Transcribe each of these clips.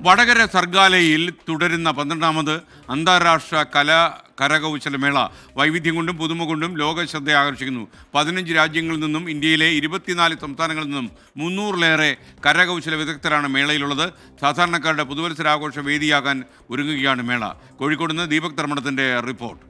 വടകര സർഗാലയിൽ തുടരുന്ന 12ാമത് അന്താരാഷ്ട്ര കരകൗശലമേള വൈവിധ്യം കൊണ്ടും പുതുമ കൊണ്ടും ലോക ശ്രദ്ധ ആകർഷിക്കുന്നു. 15 രാജ്യങ്ങളിൽ നിന്നും ഇന്ത്യയിലെ 24 സംസ്ഥാനങ്ങളിൽ നിന്നും 300-ലേറെ കരകൗശല വിദഗ്ധരാണ് മേളയിലുള്ളത്. സാധാരണക്കാരുടെ പുതുവത്സരാഘോഷ വേദിയാകാൻ ഒരുങ്ങുകയാണ് മേള. കോഴിക്കോട് നിന്ന് ദീപക് ധർമ്മടത്തിൻ്റെ റിപ്പോർട്ട്.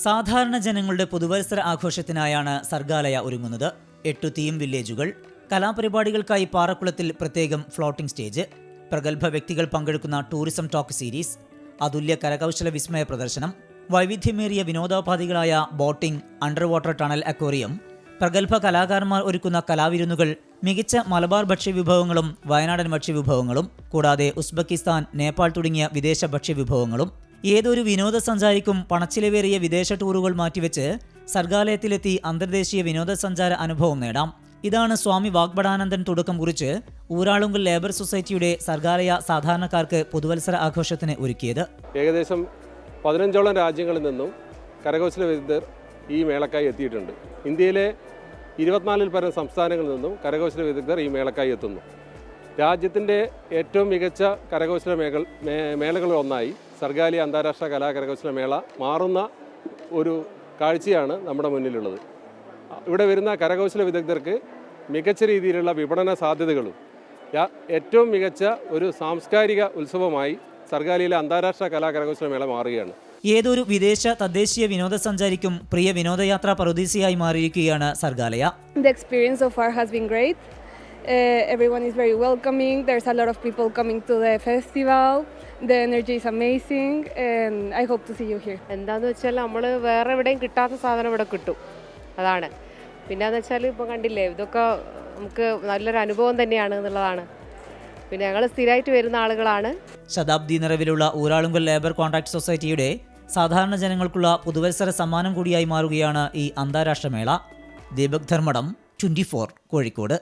സാധാരണ ജനങ്ങളുടെ പുതുവത്സര ആഘോഷത്തിനായാണ് സർഗാലയ ഒരുങ്ങുന്നത്. 8 തീം വില്ലേജുകൾ, കലാപരിപാടികൾക്കായി പാറക്കുളത്തിൽ പ്രത്യേകം ഫ്ലോട്ടിംഗ് സ്റ്റേജ്, പ്രഗത്ഭ വ്യക്തികൾ പങ്കെടുക്കുന്ന ടൂറിസം ടോക്ക് സീരീസ്, അതുല്യ കരകൗശല വിസ്മയ പ്രദർശനം, വൈവിധ്യമേറിയ വിനോദോപാധികളായ boating, under water tunnel aquarium, പ്രഗത്ഭ കലാകാരന്മാർ ഒരുക്കുന്ന കലാവിരുന്നുകൾ, മികച്ച മലബാർ ഭക്ഷ്യവിഭവങ്ങളും വയനാടൻ ഭക്ഷ്യവിഭവങ്ങളും, കൂടാതെ ഉസ്ബെക്കിസ്ഥാൻ, നേപ്പാൾ തുടങ്ങിയ വിദേശ ഭക്ഷ്യവിഭവങ്ങളും. ഏതൊരു വിനോദസഞ്ചാരിക്കും പണച്ചിലവേറിയ വിദേശ ടൂറുകൾ മാറ്റിവെച്ച് സർഗാലയത്തിലെത്തി അന്തർദേശീയ വിനോദസഞ്ചാര അനുഭവം നേടാം. ഇതാണ് സ്വാമി വാഗ്ഭടാനന്ദൻ തുടക്കം കുറിച്ച് ഊരാളുങ്കൽ ലേബർ സൊസൈറ്റിയുടെ സർഗാലയ സാധാരണക്കാർക്ക് പുതുവത്സര ആഘോഷത്തിന് ഒരുക്കിയത്. ഏകദേശം 15ഓളം രാജ്യങ്ങളിൽ നിന്നും കരകൗശല വിദഗ്ധർ ഈ മേളക്കായി എത്തിയിട്ടുണ്ട്. ഇന്ത്യയിലെ 24-ൽ പരം സംസ്ഥാനങ്ങളിൽ നിന്നും കരകൗശല വിദഗ്ധർ ഈ മേളക്കായി എത്തുന്നു. രാജ്യത്തിൻ്റെ ഏറ്റവും മികച്ച കരകൗശല മേളകളിൽ ഒന്നായി സർഗാലയ അന്താരാഷ്ട്ര കരകൗശല മേള മാറുന്ന ഒരു കാഴ്ചയാണ് നമ്മുടെ മുന്നിലുള്ളത്. ഇവിടെ വരുന്ന കരകൗശല വിദഗ്ധർക്ക് മികച്ച രീതിയിലുള്ള വിപണന സാധ്യതകളും ഏറ്റവും മികച്ച ഒരു സാംസ്കാരിക ഉത്സവമായി സർഗാലയിലെ അന്താരാഷ്ട്ര കരകൗശല മേള മാറുകയാണ്. ഏതൊരു വിദേശ തദ്ദേശീയ വിനോദസഞ്ചാരിക്കും പ്രിയ വിനോദയാത്രാ പറുദീസയായി മാറിയിരിക്കുകയാണ് Sargaalaya. The experience so far has been great. Everyone is very welcoming. There's a lot of people coming to the festival. The energy is amazing and I hope to see you here. എന്താണെന്ന് വെച്ചാൽ നമ്മൾ വേറെ എവിടെയും കിട്ടാത്ത സാധനം ഇവിടെ കിട്ടും, അതാണ്. പിന്നെയെന്ന് വെച്ചാൽ ഇപ്പോൾ കണ്ടില്ലേ, ഇതൊക്കെ നമുക്ക് നല്ലൊരു അനുഭവം തന്നെയാണ് എന്നുള്ളതാണ്. പിന്നെ ഞങ്ങൾ സ്ഥിരമായിട്ട് വരുന്ന ആളുകളാണ്. ശതാബ്ദി നിറവിലുള്ള ഊരാളുങ്കൽ ലേബർ കോൺട്രാക്ട് സൊസൈറ്റിയുടെ സാധാരണ ജനങ്ങൾക്കുള്ള പുതുവത്സര സമ്മാനം കൂടിയായി മാറുകയാണ് ഈ അന്താരാഷ്ട്ര മേള. ദീപക് ധർമ്മടം, 24 കോഴിക്കോട്.